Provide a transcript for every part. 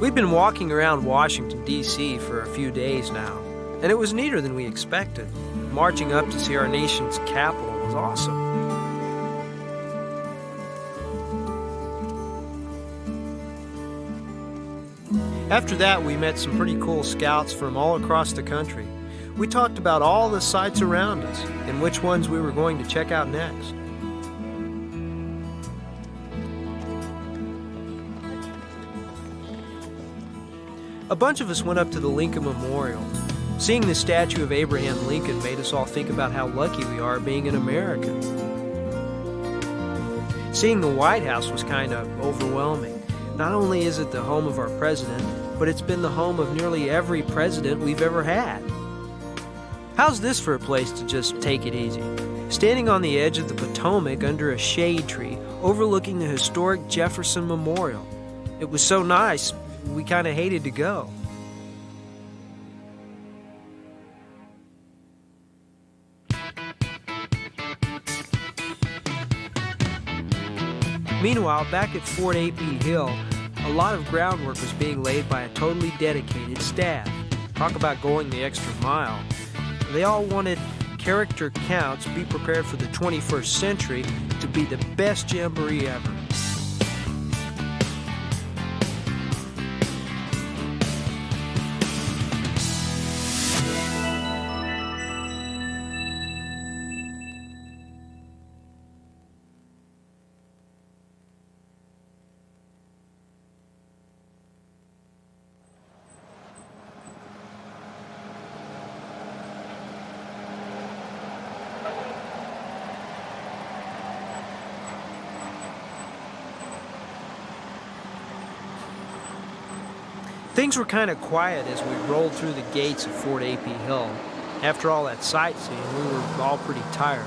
We've been walking around Washington, D.C. for a few days now, and it was neater than we expected. Marching up to see our nation's capital was awesome. After that, we met some pretty cool scouts from all across the country. We talked about all the sights around us and which ones we were going to check out next. A bunch of us went up to the Lincoln Memorial. Seeing the statue of Abraham Lincoln made us all think about how lucky we are being an American. Seeing the White House was kind of overwhelming. Not only is it the home of our president, but it's been the home of nearly every president we've ever had. How's this for a place to just take it easy? Standing on the edge of the Potomac under a shade tree, overlooking the historic Jefferson Memorial. It was so nice, we kind of hated to go. Meanwhile, back at Fort A.P. Hill, a lot of groundwork was being laid by a totally dedicated staff. Talk about going the extra mile. They all wanted character counts, be prepared for the 21st century to be the best jamboree ever. Things were kind of quiet as we rolled through the gates of Fort A.P. Hill. After all that sightseeing, we were all pretty tired.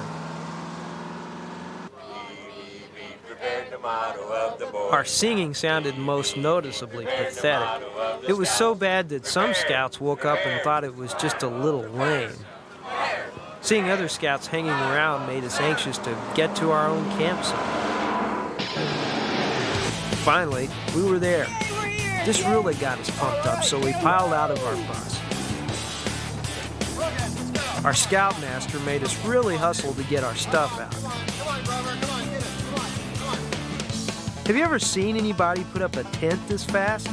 Our singing sounded most noticeably pathetic. It was so bad that some scouts woke up and thought it was just a little lame. Seeing other scouts hanging around made us anxious to get to our own campsite. Finally, we were there. This really got us pumped up, so we piled out of our bus. Our scoutmaster made us really hustle to get our stuff out. Have you ever seen anybody put up a tent this fast?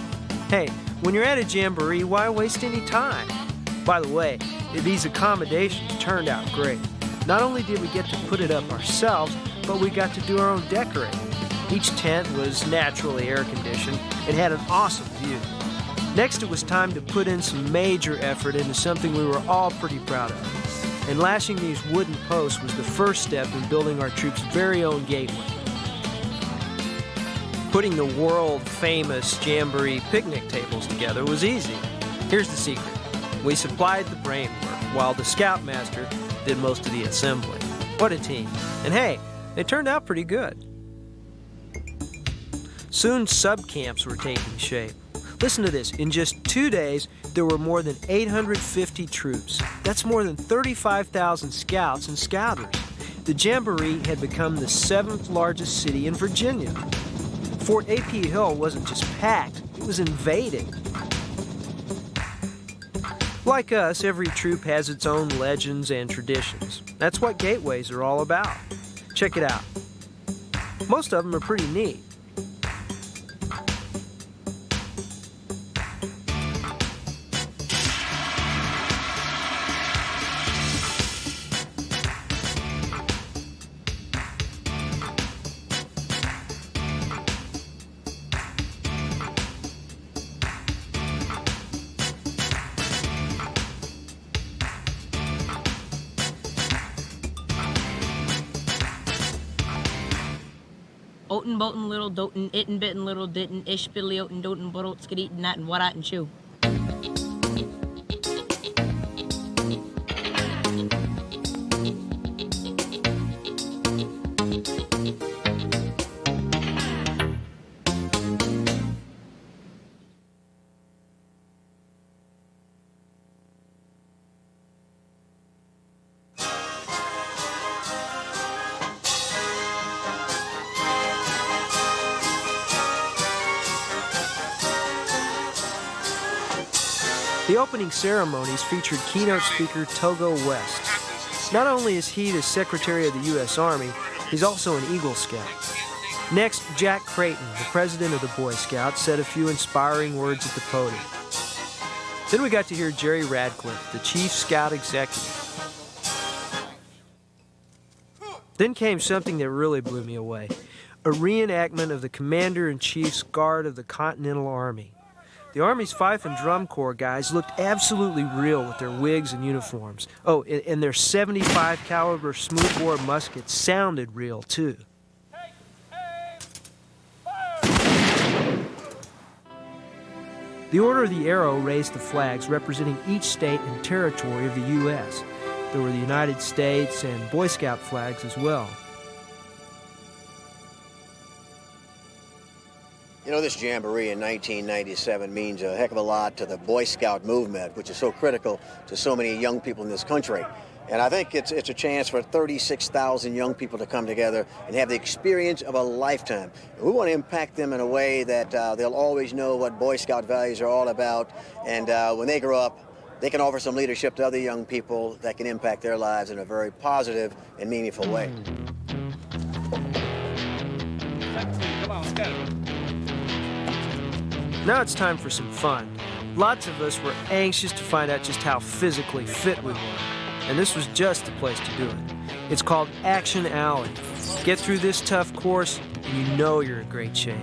Hey, when you're at a jamboree, why waste any time? By the way, these accommodations turned out great. Not only did we get to put it up ourselves, but we got to do our own decorating. Each tent was naturally air-conditioned and had an awesome view. Next, it was time to put in some major effort into something we were all pretty proud of. And lashing these wooden posts was the first step in building our troops' very own gateway. Putting the world-famous Jamboree picnic tables together was easy. Here's the secret. We supplied the brain work, while the Scoutmaster did most of the assembly. What a team. And hey, they turned out pretty good. Soon sub-camps were taking shape. Listen to this. In just 2 days, there were more than 850 troops. That's more than 35,000 scouts and scouters. The Jamboree had become the 7th largest city in Virginia. Fort A.P. Hill wasn't just packed, it was invaded. Like us, every troop has its own legends and traditions. That's what gateways are all about. Check it out. Most of them are pretty neat. Oten, boten, little, doten, itten, bitten, little, ditten, ish, fiddly, oten, doten, borot, skidit, nat, and what, and chew. The opening ceremonies featured keynote speaker Togo West. Not only is he the Secretary of the U.S. Army, he's also an Eagle Scout. Next, Jack Creighton, the president of the Boy Scouts, said a few inspiring words at the podium. Then we got to hear Jerry Radcliffe, the Chief Scout Executive. Then came something that really blew me away, a reenactment of the Commander-in-Chief's Guard of the Continental Army. The Army's Fife and Drum Corps guys looked absolutely real with their wigs and uniforms. Oh, and their 75 caliber smoothbore muskets sounded real too. The Order of the Arrow raised the flags representing each state and territory of the U.S. There were the United States and Boy Scout flags as well. You know, this Jamboree in 1997 means a heck of a lot to the Boy Scout movement, which is so critical to so many young people in this country. And I think it's a chance for 36,000 young people to come together and have the experience of a lifetime. And we want to impact them in a way that they'll always know what Boy Scout values are all about. And when they grow up, they can offer some leadership to other young people that can impact their lives in a very positive and meaningful way. Come on, let's go. Now it's time for some fun. Lots of us were anxious to find out just how physically fit we were, and this was just the place to do it. It's called Action Alley. Get through this tough course, and you know you're in great shape.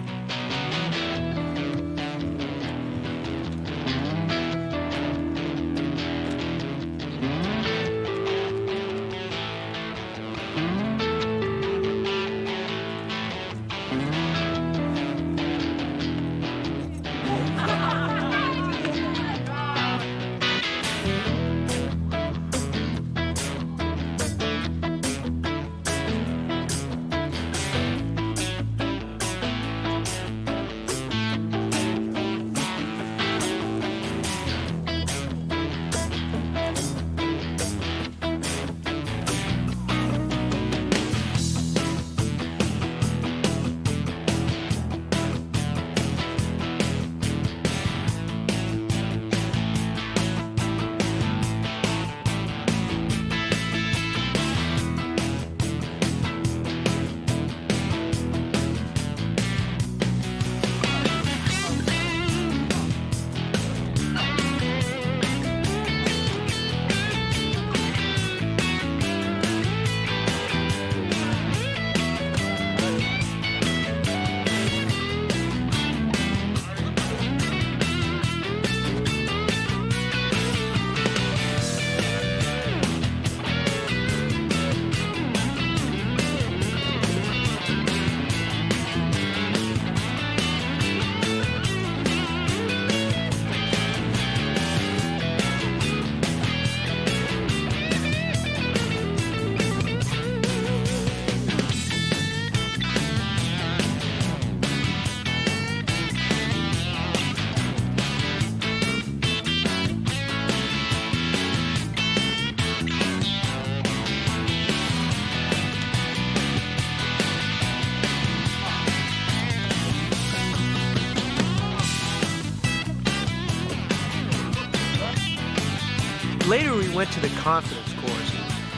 Later, we went to the confidence course.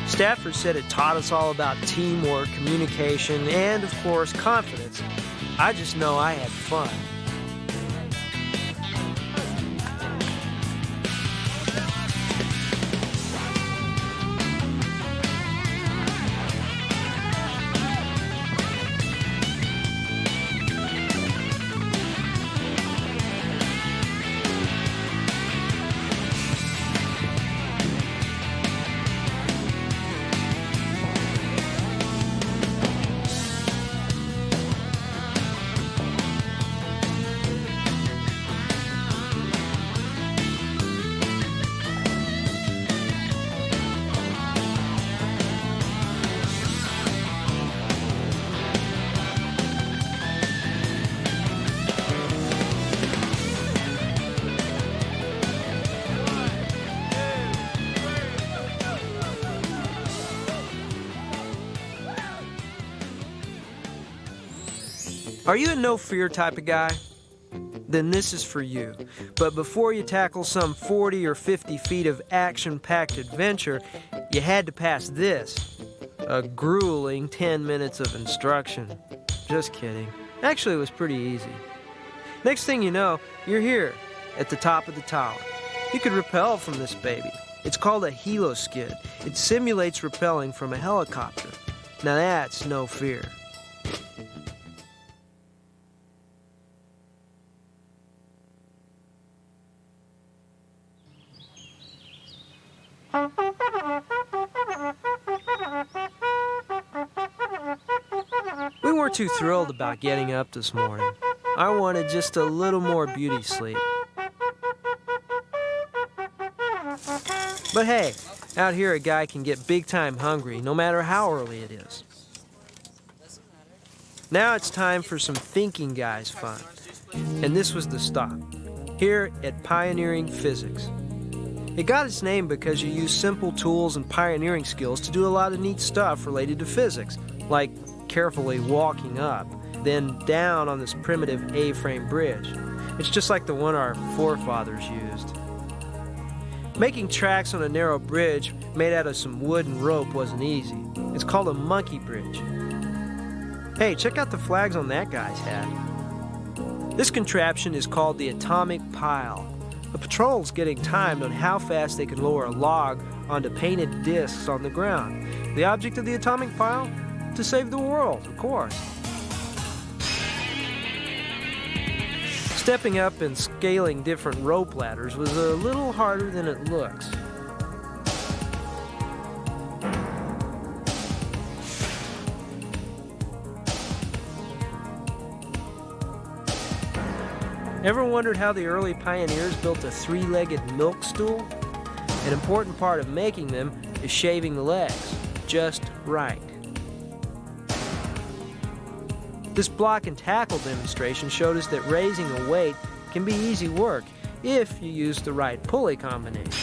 Stafford said it taught us all about teamwork, communication, and, of course, confidence. I just know I had fun. Are you a no-fear type of guy? then this is for you. But before you tackle some 40 or 50 feet of action-packed adventure, you had to pass this. A grueling 10 minutes of instruction. Just kidding. Actually, it was pretty easy. Next thing you know, you're here, at the top of the tower. You could rappel from this baby. It's called a helo-skid. It simulates rappelling from a helicopter. Now that's no fear. We weren't too thrilled about getting up this morning. I wanted just a little more beauty sleep. But hey, out here a guy can get big time hungry no matter how early it is. Now it's time for some thinking guys fun. And this was the stop, here at Pioneering Physics. It got its name because you use simple tools and pioneering skills to do a lot of neat stuff related to physics, like carefully walking up, then down on this primitive A-frame bridge. It's just like the one our forefathers used. Making tracks on a narrow bridge made out of some wood and rope wasn't easy. It's called a monkey bridge. Hey, check out the flags on that guy's hat. This contraption is called the atomic pile. The patrol's getting timed on how fast they can lower a log onto painted discs on the ground. The object of the atomic pile? To save the world, of course. Stepping up and scaling different rope ladders was a little harder than it looks. Ever wondered how the early pioneers built a three-legged milk stool? An important part of making them is shaving the legs just right. This block and tackle demonstration showed us that raising a weight can be easy work if you use the right pulley combination.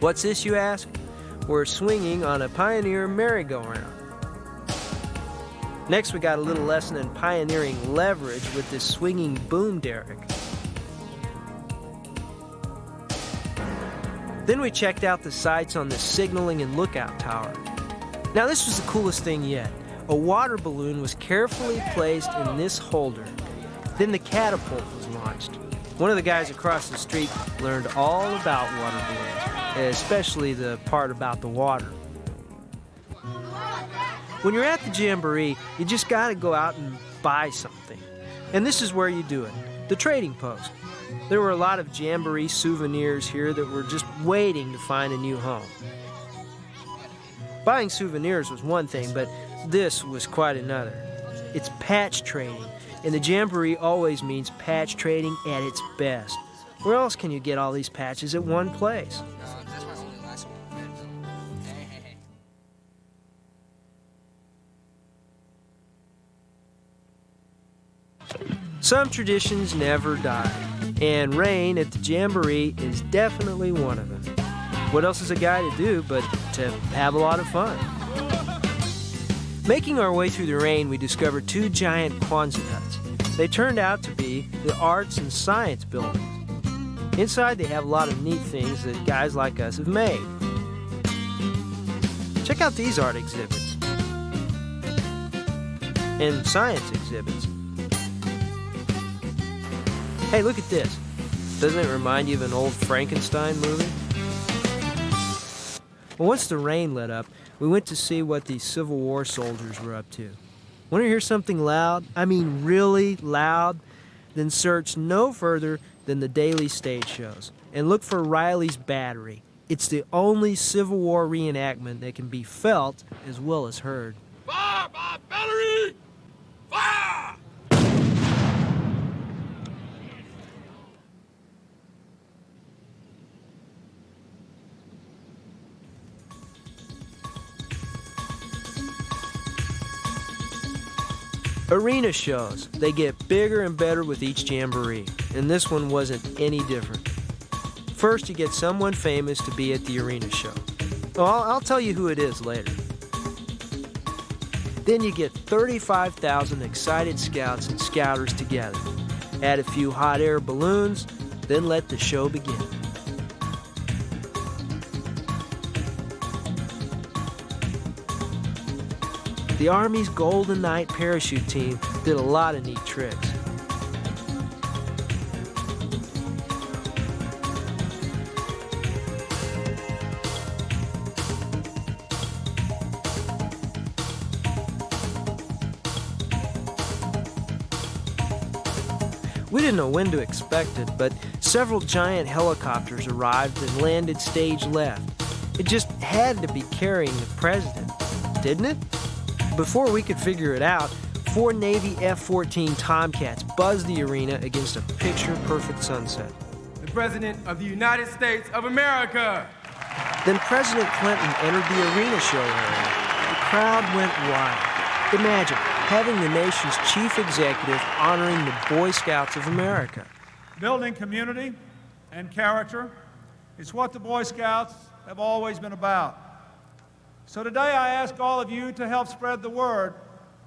What's this, you ask? We're swinging on a Pioneer merry-go-round. Next, we got a little lesson in pioneering leverage with this swinging boom derrick. Then we checked out the sights on the signaling and lookout tower. Now this was the coolest thing yet. A water balloon was carefully placed in this holder. Then the catapult was launched. One of the guys across the street learned all about water balloons, especially the part about the water. When you're at the Jamboree, you just gotta go out and buy something. And this is where you do it, the trading post. There were a lot of Jamboree souvenirs here that were just waiting to find a new home. Buying souvenirs was one thing, but this was quite another. It's patch trading, and the Jamboree always means patch trading at its best. Where else can you get all these patches at one place? Some traditions never die, and rain at the Jamboree is definitely one of them. What else is a guy to do but to have a lot of fun? Making our way through the rain, we discovered two giant Quonset huts. They turned out to be the arts and science buildings. Inside, they have a lot of neat things that guys like us have made. Check out these art exhibits and science exhibits. Hey, look at this. Doesn't it remind you of an old Frankenstein movie? Well, once the rain let up, we went to see what these Civil War soldiers were up to. Want to hear something loud? I mean really loud? Then search no further than the daily stage shows and look for Riley's Battery. It's the only Civil War reenactment that can be felt as well as heard. Fire my battery! Fire! Arena shows. They get bigger and better with each Jamboree, and this one wasn't any different. First, you get someone famous to be at the arena show. Well, I'll tell you who it is later. Then you get 35,000 excited scouts and scouters together. Add a few hot air balloons, then let the show begin. The Army's Golden Knight parachute team did a lot of neat tricks. We didn't know when to expect it, but several giant helicopters arrived and landed stage left. It just had to be carrying the president, didn't it? Before we could figure it out, 4 Navy F-14 Tomcats buzzed the arena against a picture-perfect sunset. The President of the United States of America. Then President Clinton entered the arena show area. The crowd went wild. Imagine having the nation's chief executive honoring the Boy Scouts of America. Building community and character is what the Boy Scouts have always been about. So today I ask all of you to help spread the word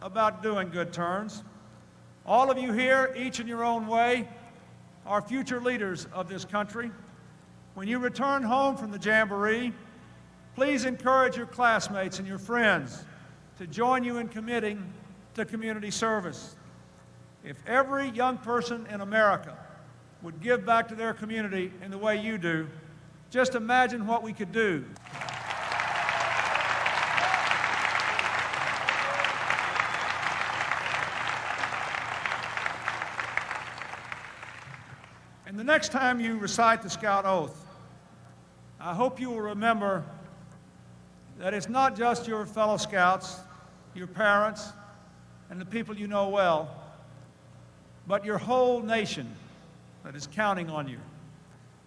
about doing good turns. All of you here, each in your own way, are future leaders of this country. When you return home from the Jamboree, please encourage your classmates and your friends to join you in committing to community service. If every young person in America would give back to their community in the way you do, just imagine what we could do. And the next time you recite the Scout Oath, I hope you will remember that it's not just your fellow Scouts, your parents, and the people you know well, but your whole nation that is counting on you.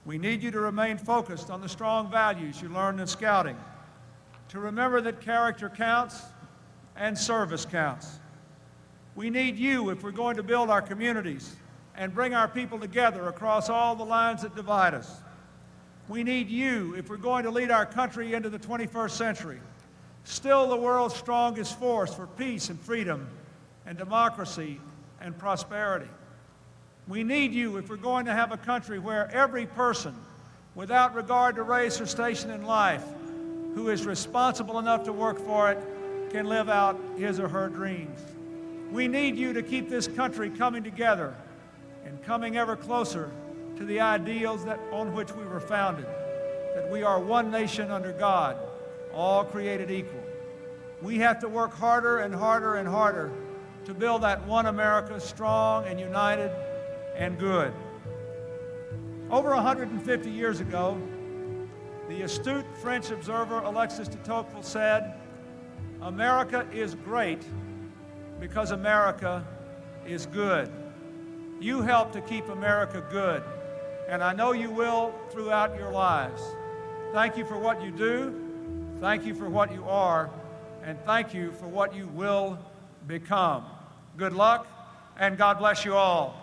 We need you to remain focused on the strong values you learned in Scouting, to remember that character counts and service counts. We need you if we're going to build our communities and bring our people together across all the lines that divide us. We need you if we're going to lead our country into the 21st century, still the world's strongest force for peace and freedom and democracy and prosperity. We need you if we're going to have a country where every person, without regard to race or station in life, who is responsible enough to work for it, can live out his or her dreams. We need you to keep this country coming together and coming ever closer to the ideals on which we were founded, that we are one nation under God, all created equal. We have to work harder and harder and harder to build that one America, strong and united and good. Over 150 years ago, the astute French observer Alexis de Tocqueville said, "America is great because America is good." You help to keep America good, and I know you will throughout your lives. Thank you for what you do, thank you for what you are, and thank you for what you will become. Good luck, and God bless you all.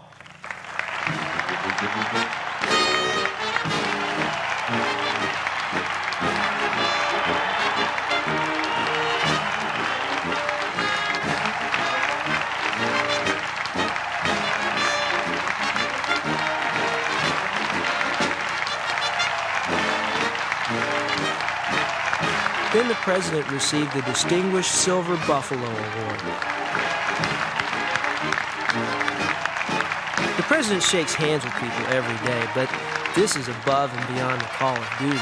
Then the president received the Distinguished Silver Buffalo Award. The president shakes hands with people every day, but this is above and beyond the call of duty.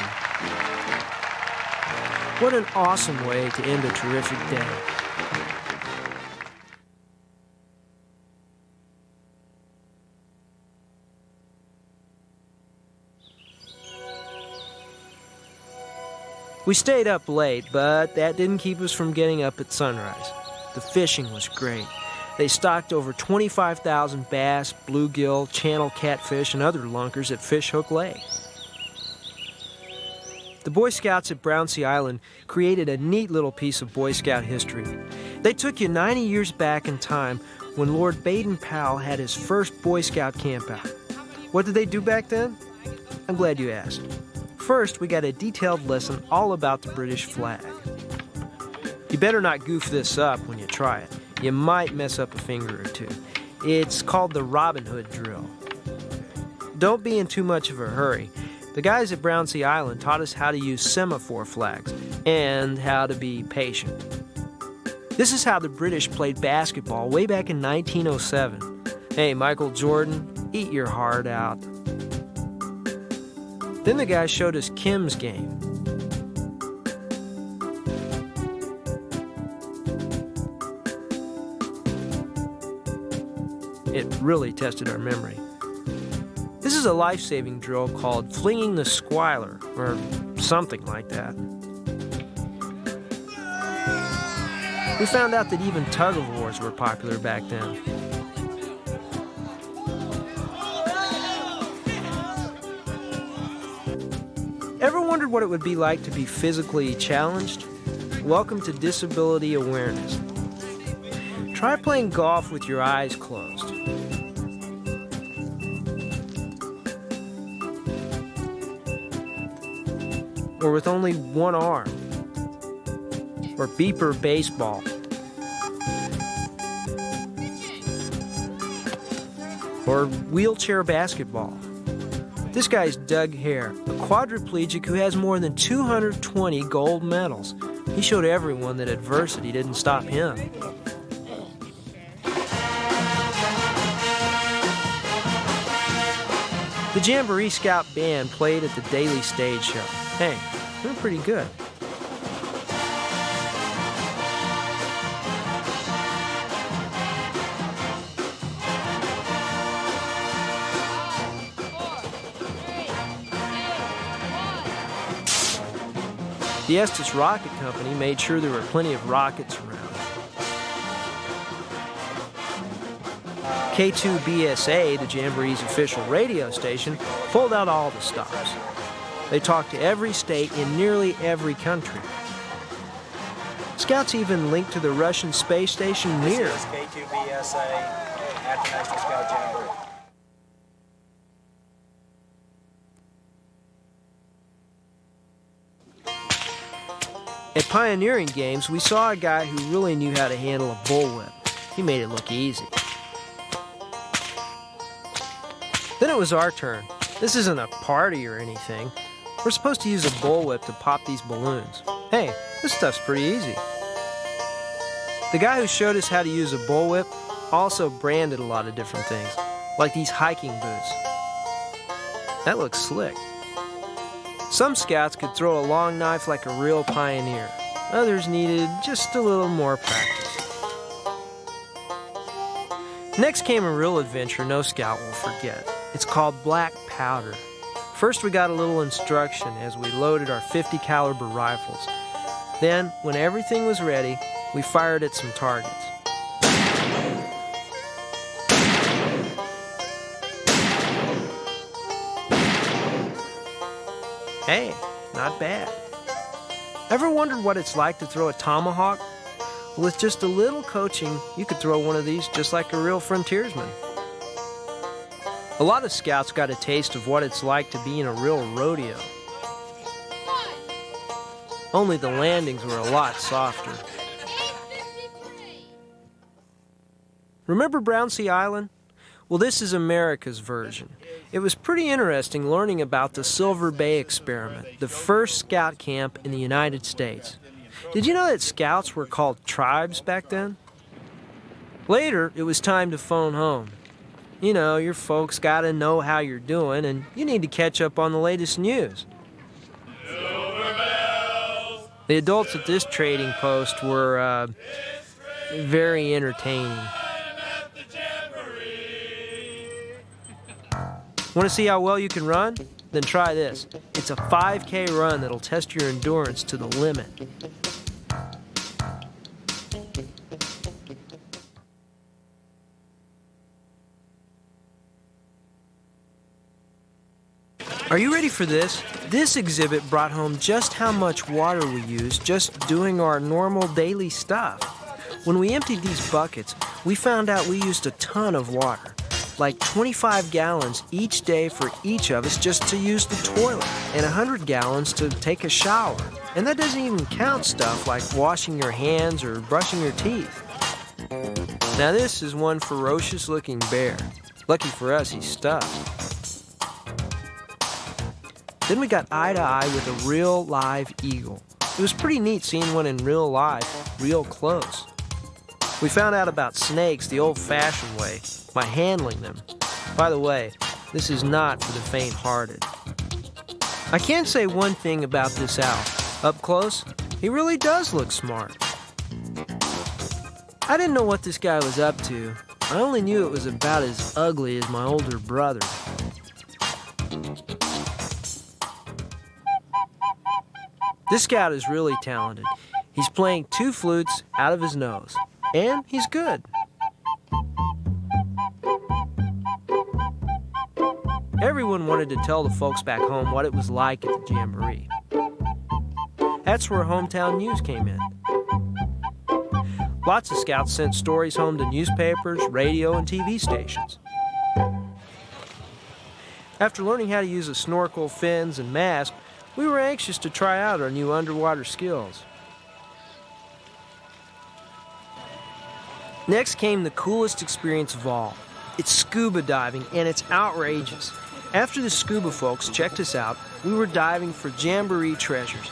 What an awesome way to end a terrific day. We stayed up late, but that didn't keep us from getting up at sunrise. The fishing was great. They stocked over 25,000 bass, bluegill, channel catfish, and other lunkers at Fish Hook Lake. The Boy Scouts at Brownsea Island created a neat little piece of Boy Scout history. They took you 90 years back in time when Lord Baden-Powell had his first Boy Scout campout. What did they do back then? I'm glad you asked. First, we got a detailed lesson all about the British flag. You better not goof this up when you try it. You might mess up a finger or two. It's called the Robin Hood drill. Don't be in too much of a hurry. The guys at Brownsea Island taught us how to use semaphore flags and how to be patient. This is how the British played basketball way back in 1907. Hey, Michael Jordan, eat your heart out. Then the guys showed us Kim's game. It really tested our memory. This is a life-saving drill called flinging the squiler, or something like that. We found out that even tug-of-wars were popular back then. Ever wondered what it would be like to be physically challenged? Welcome to Disability Awareness. Try playing golf with your eyes closed. Or with only one arm. Or beeper baseball. Or wheelchair basketball. This guy's Doug Hare, a quadriplegic who has more than 220 gold medals. He showed everyone that adversity didn't stop him. The Jamboree Scout Band played at the Daily Stage Show. Hey, they're pretty good. The Estes Rocket Company made sure there were plenty of rockets around. K2 B.S.A, the Jamboree's official radio station, pulled out all the stops. They talked to every state in nearly every country. Scouts even linked to the Russian space station Mir. This is K2 B.S.A at the National Scout Jamboree. At pioneering games, we saw a guy who really knew how to handle a bullwhip. He made it look easy. Then it was our turn. This isn't a party or anything. We're supposed to use a bullwhip to pop these balloons. Hey, this stuff's pretty easy. The guy who showed us how to use a bullwhip also branded a lot of different things, like these hiking boots. That looks slick. Some scouts could throw a long knife like a real pioneer. Others needed just a little more practice. Next came a real adventure no scout will forget. It's called black powder. First we got a little instruction as we loaded our .50 caliber rifles. Then, when everything was ready, we fired at some targets. Hey, not bad. Ever wondered what it's like to throw a tomahawk? With just a little coaching, you could throw one of these just like a real frontiersman. A lot of scouts got a taste of what it's like to be in a real rodeo. Only the landings were a lot softer. Remember Brownsea Island? Well, this is America's version. It was pretty interesting learning about the Silver Bay experiment, the first scout camp in the United States. Did you know that scouts were called tribes back then? Later, it was time to phone home. You know, your folks gotta know how you're doing, and you need to catch up on the latest news. The adults at this trading post were very entertaining. Want to see how well you can run? Then try this. It's a 5K run that'll test your endurance to the limit. Are you ready for this? This exhibit brought home just how much water we use just doing our normal daily stuff. When we emptied these buckets, we found out we used a ton of water. Like 25 gallons each day for each of us just to use the toilet, and 100 gallons to take a shower. And that doesn't even count stuff like washing your hands or brushing your teeth. Now this is one ferocious-looking bear. Lucky for us, he's stuffed. Then we got eye-to-eye with a real live eagle. It was pretty neat seeing one in real life, real close. We found out about snakes the old-fashioned way, by handling them. By the way, this is not for the faint-hearted. I can say one thing about this owl. Up close, he really does look smart. I didn't know what this guy was up to. I only knew it was about as ugly as my older brother. This scout is really talented. He's playing 2 flutes out of his nose, and he's good. Everyone wanted to tell the folks back home what it was like at the Jamboree. That's where hometown news came in. Lots of scouts sent stories home to newspapers, radio, and TV stations. After learning how to use a snorkel, fins, and mask, we were anxious to try out our new underwater skills. Next came the coolest experience of all. It's scuba diving, and it's outrageous. After the scuba folks checked us out, we were diving for Jamboree treasures.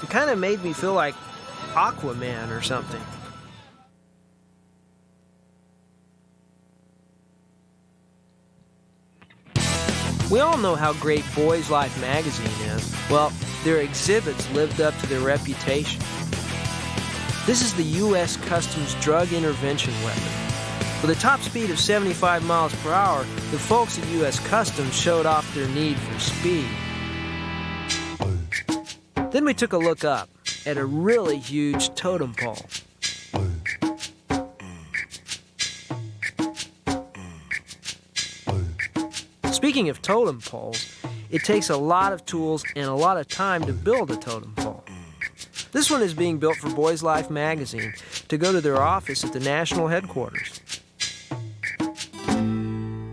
It kind of made me feel like Aquaman or something. We all know how great Boys Life magazine is. Well, their exhibits lived up to their reputation. This is the U.S. Customs drug intervention weapon. With a top speed of 75 miles per hour, the folks at U.S. Customs showed off their need for speed. Then we took a look up at a really huge totem pole. Speaking of totem poles, it takes a lot of tools and a lot of time to build a totem pole. This one is being built for Boys Life magazine to go to their office at the national headquarters.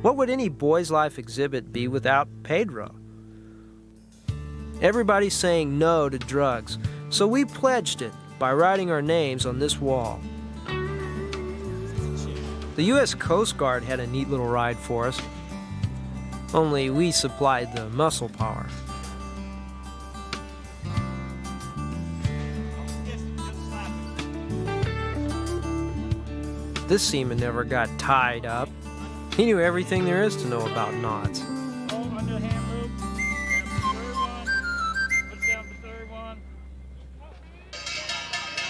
What would any Boys Life exhibit be without Pedro? Everybody's saying no to drugs, so we pledged it by writing our names on this wall. The U.S. Coast Guard had a neat little ride for us, only we supplied the muscle power. This seaman never got tied up. He knew everything there is to know about knots.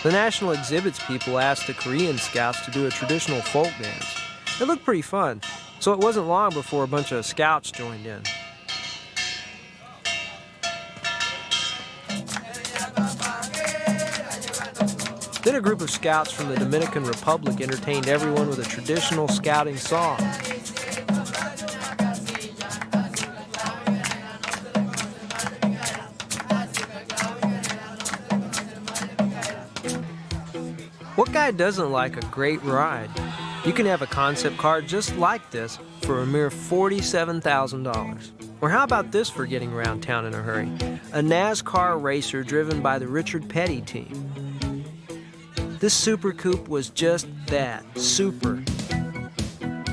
The national exhibits people asked the Korean scouts to do a traditional folk dance. It looked pretty fun, so it wasn't long before a bunch of scouts joined in. Then a group of scouts from the Dominican Republic entertained everyone with a traditional scouting song. What guy doesn't like a great ride? You can have a concept car just like this for a mere $47,000. Or how about this for getting around town in a hurry? A NASCAR racer driven by the Richard Petty team. This Super Coupe was just that, super.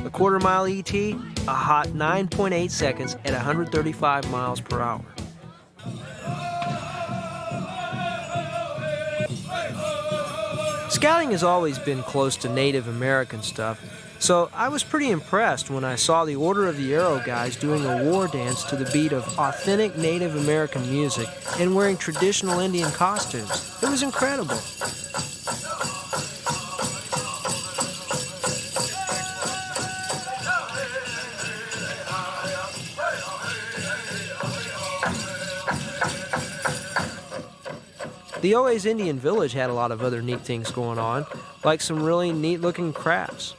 A quarter-mile ET, a hot 9.8 seconds at 135 miles per hour. Scouting has always been close to Native American stuff, so I was pretty impressed when I saw the Order of the Arrow guys doing a war dance to the beat of authentic Native American music and wearing traditional Indian costumes. It was incredible. The OA's Indian Village had a lot of other neat things going on, like some really neat-looking crafts.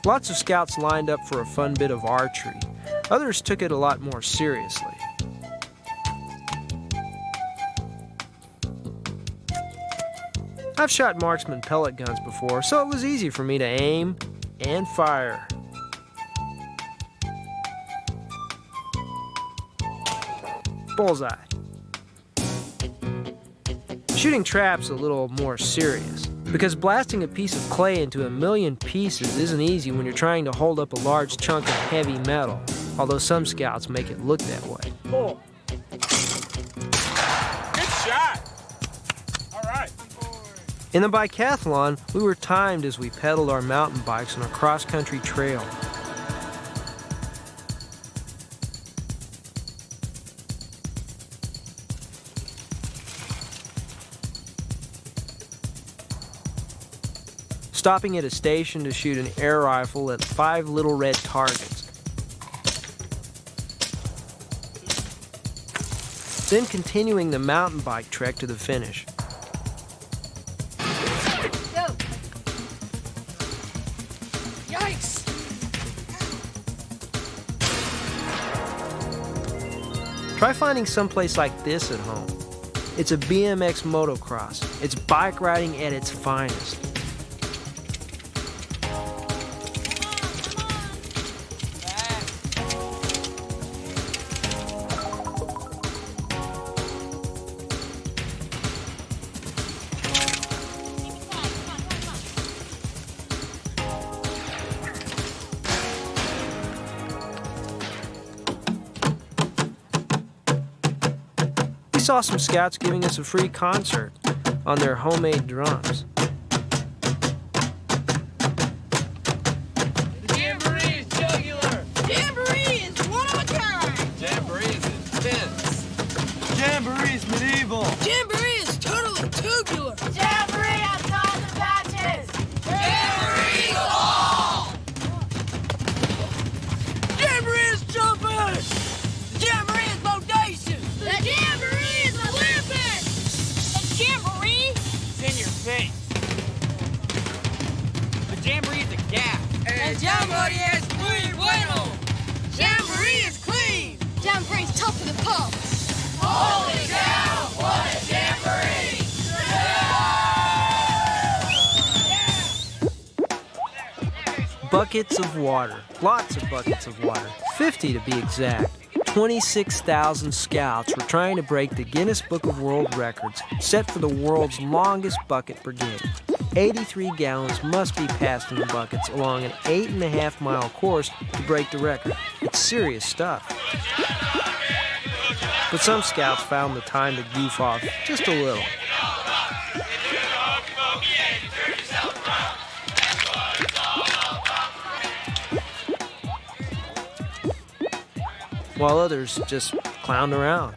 Lots of scouts lined up for a fun bit of archery. Others took it a lot more seriously. I've shot marksman pellet guns before, so it was easy for me to aim and fire. Bullseye. Shooting trap's a little more serious, because blasting a piece of clay into a million pieces isn't easy when you're trying to hold up a large chunk of heavy metal, although some scouts make it look that way. Pull. Good shot. All right. In the bikathlon, we were timed as we pedaled our mountain bikes on a cross-country trail. Stopping at a station to shoot an air rifle at 5 little red targets. Then continuing the mountain bike trek to the finish. Go. Yikes! Try finding someplace like this at home. It's a BMX motocross. It's bike riding at its finest. We saw some scouts giving us a free concert on their homemade drums. The jamboree is jugular. Jamboree is one of a kind. Jamboree is intense. Jamboree is medieval. Jamboree is totally tubular. Jamboree outside the patches! Jamboree all. Jamboree is jumping. Jamboree is bodacious. The Jamboree is Olympic! The Jamboree? It's in your face. The jamboree is a gas. El Jamboree es muy bueno. Jamboree is clean. Jamboree is tough for the pump. Holy cow! What a jamboree! Buckets of water, lots of buckets of water, 50 to be exact. 26,000 scouts were trying to break the Guinness Book of World Records set for the world's longest bucket brigade. 83 gallons must be passed in the buckets along an 8.5-mile course to break the record. It's serious stuff. But some scouts found the time to goof off just a little. While others just clowned around.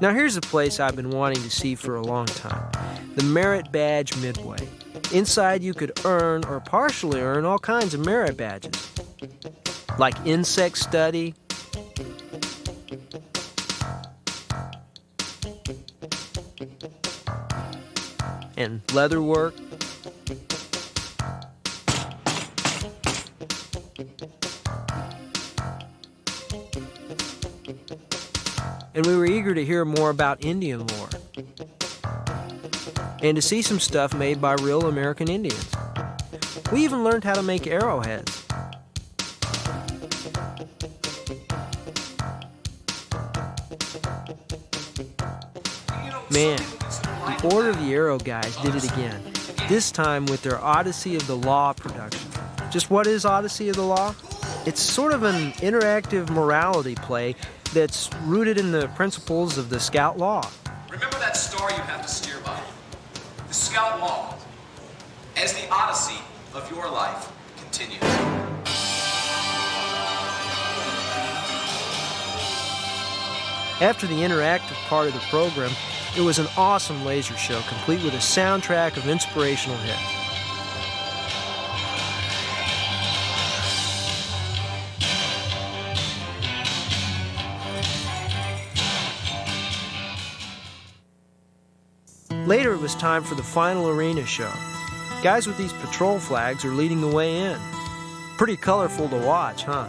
Now here's a place I've been wanting to see for a long time. The Merit Badge Midway. Inside you could earn or partially earn all kinds of merit badges. Like insect study, and leather work, and we were eager to hear more about Indian lore and to see some stuff made by real American Indians. We even learned how to make arrowheads. Man, the Order of the Arrow guys did it again, this time with their Odyssey of the Law production. Just what is Odyssey of the Law? It's sort of an interactive morality play that's rooted in the principles of the Scout Law. Remember that star you have to steer by, the Scout Law, as the Odyssey of your life continues. After the interactive part of the program, it was an awesome laser show, complete with a soundtrack of inspirational hits. Later, it was time for the final arena show. Guys with these patrol flags are leading the way in. Pretty colorful to watch, huh?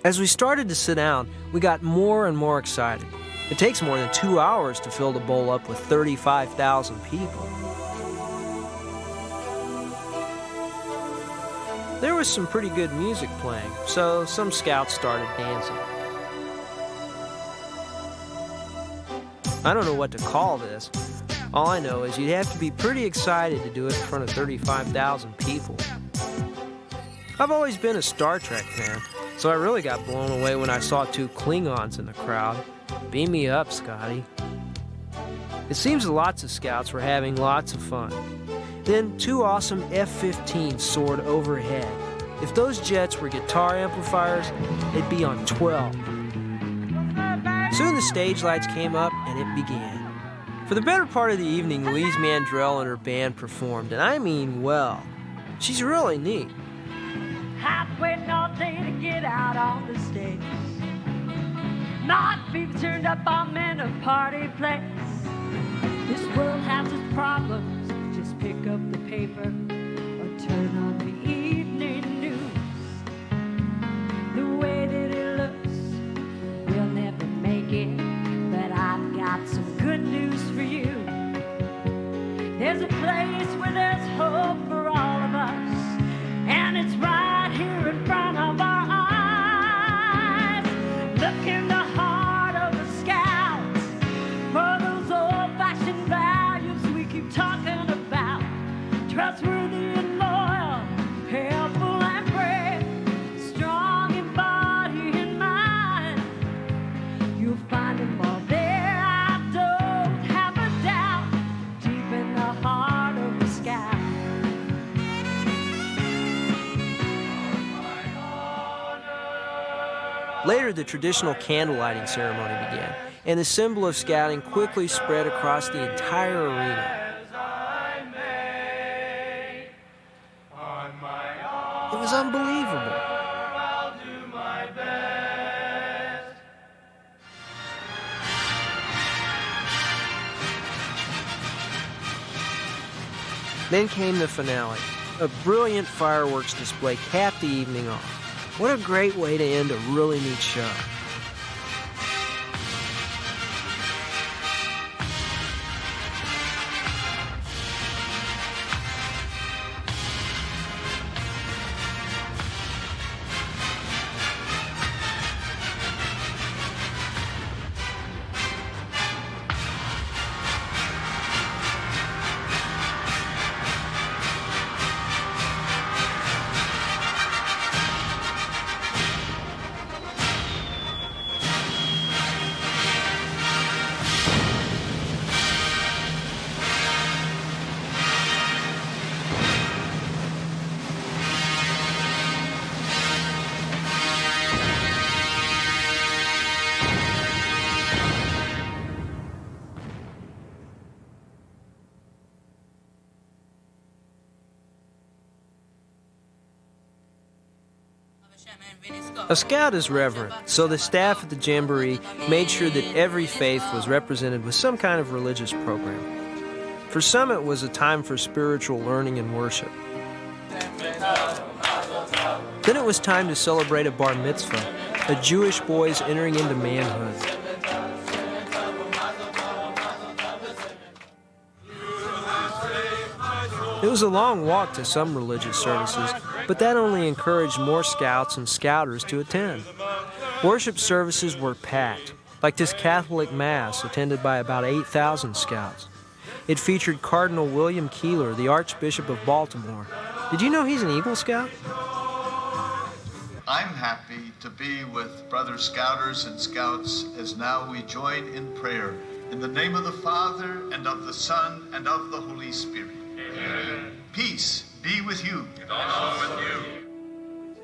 As we started to sit down, we got more and more excited. It takes more than 2 hours to fill the bowl up with 35,000 people. There was some pretty good music playing, so some scouts started dancing. I don't know what to call this. All I know is you'd have to be pretty excited to do it in front of 35,000 people. I've always been a Star Trek fan, so I really got blown away when I saw 2 Klingons in the crowd. Beam me up, Scotty. It seems lots of scouts were having lots of fun. Then 2 awesome F-15s soared overhead. If those jets were guitar amplifiers, they'd be on 12. Soon the stage lights came up and it began. For the better part of the evening, Louise Mandrell and her band performed, and I mean well. She's really neat. I've waited all day to get out on the stage. Not people turned up, I'm in a party place. This world has its problems. Just pick up the paper or turn on the evening news. The way that it looks, we'll never make it. But I've got some good news for you. There's a place where there's hope for all of us, and it's right here in front of our eyes. Look in the heart of the Scouts for those old-fashioned values we keep talking about. Trustworthy and loyal, helpful and brave, strong in body and mind. You'll find them all there, I don't have a doubt, deep in the heart of the Scout. Later, the traditional candle lighting ceremony began, and the symbol of scouting quickly spread across the entire arena. It was unbelievable. Then came the finale. A brilliant fireworks display capped the evening off. What a great way to end a really neat show. A scout is reverent, so the staff at the Jamboree made sure that every faith was represented with some kind of religious program. For some, it was a time for spiritual learning and worship. Then it was time to celebrate a bar mitzvah, a Jewish boy's entering into manhood. It was a long walk to some religious services, but that only encouraged more scouts and scouters to attend. Worship services were packed, like this Catholic Mass attended by about 8,000 scouts. It featured Cardinal William Keeler, the Archbishop of Baltimore. Did you know he's an Eagle Scout? I'm happy to be with brother scouters and scouts as now we join in prayer. In the name of the Father, and of the Son, and of the Holy Spirit. Amen. Peace be with you. And also with you.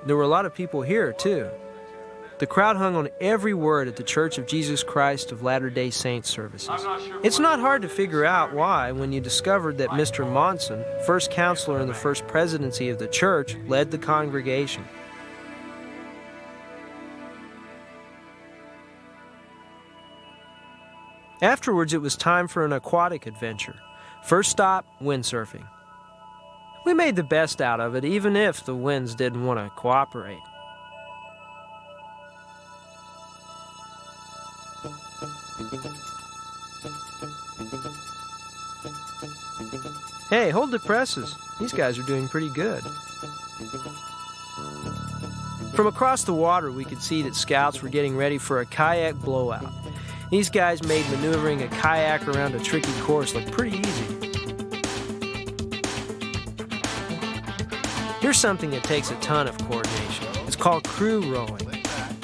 There were a lot of people here, too. The crowd hung on every word at the Church of Jesus Christ of Latter-day Saints services. It's not hard to figure out why when you discovered that Mr. Monson, first counselor in the first presidency of the church, led the congregation. Afterwards, it was time for an aquatic adventure. First stop, windsurfing. We made the best out of it, even if the winds didn't want to cooperate. Hey, hold the presses. These guys are doing pretty good. From across the water, we could see that scouts were getting ready for a kayak blowout. These guys made maneuvering a kayak around a tricky course look pretty easy. Here's something that takes a ton of coordination. It's called crew rowing.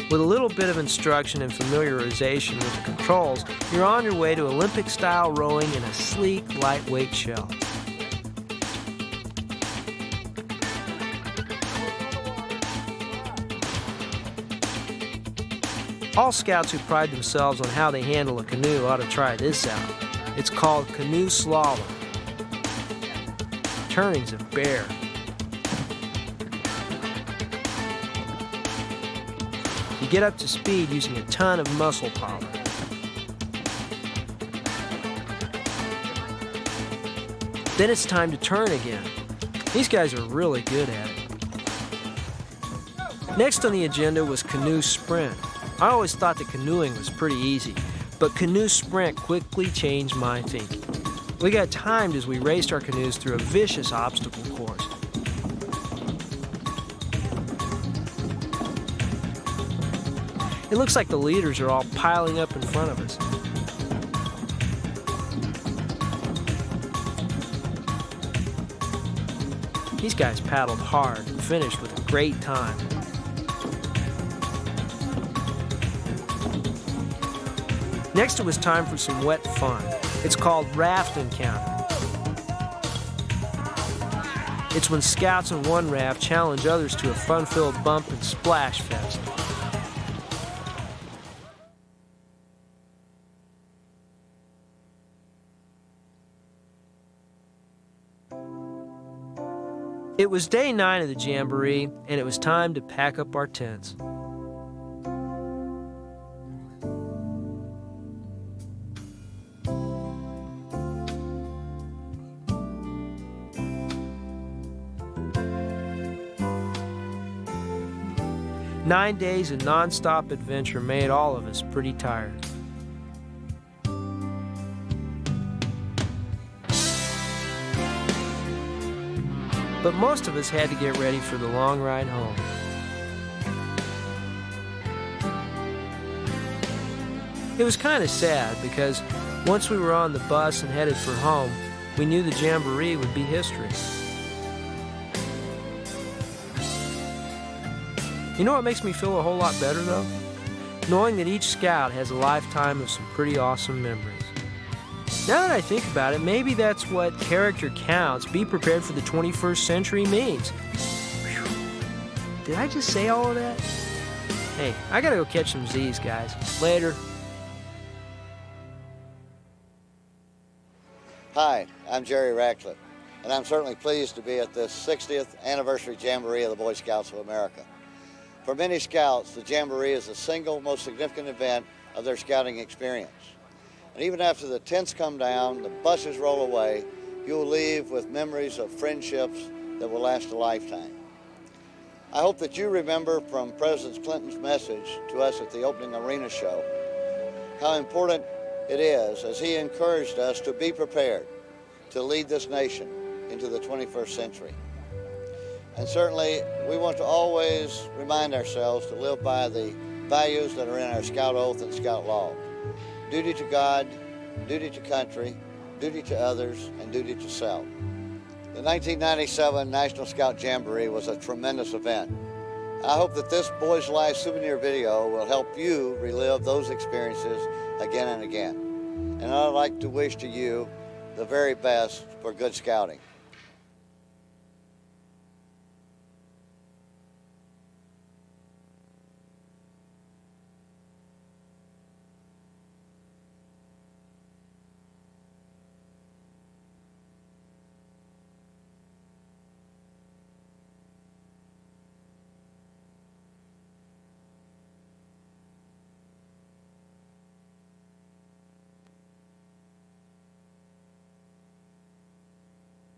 With a little bit of instruction and familiarization with the controls, you're on your way to Olympic-style rowing in a sleek, lightweight shell. All scouts who pride themselves on how they handle a canoe ought to try this out. It's called canoe slalom. Turning's a bear. You get up to speed using a ton of muscle power. Then it's time to turn again. These guys are really good at it. Next on the agenda was canoe sprint. I always thought that canoeing was pretty easy, but canoe sprint quickly changed my thinking. We got timed as we raced our canoes through a vicious obstacle course. It looks like the leaders are all piling up in front of us. These guys paddled hard and finished with a great time. Next, it was time for some wet fun. It's called Raft Encounter. It's when scouts in one raft challenge others to a fun-filled bump and splash fest. It was day 9 of the Jamboree, and it was time to pack up our tents. Nine days of non-stop adventure made all of us pretty tired. But most of us had to get ready for the long ride home. It was kind of sad because once we were on the bus and headed for home, we knew the Jamboree would be history. You know what makes me feel a whole lot better, though? Knowing that each scout has a lifetime of some pretty awesome memories. Now that I think about it, maybe that's what character counts, be prepared for the 21st century means. Whew. Did I just say all of that? Hey, I gotta go catch some Z's, guys. Later. Hi, I'm Jerry Ratcliffe, and I'm certainly pleased to be at this 60th anniversary Jamboree of the Boy Scouts of America. For many scouts, the Jamboree is the single most significant event of their scouting experience. And even after the tents come down, the buses roll away, you will leave with memories of friendships that will last a lifetime. I hope that you remember from President Clinton's message to us at the opening arena show how important it is as he encouraged us to be prepared to lead this nation into the 21st century. And certainly, we want to always remind ourselves to live by the values that are in our Scout Oath and Scout Law. Duty to God, duty to country, duty to others, and duty to self. The 1997 National Scout Jamboree was a tremendous event. I hope that this Boys Life souvenir video will help you relive those experiences again and again. And I'd like to wish to you the very best for good scouting.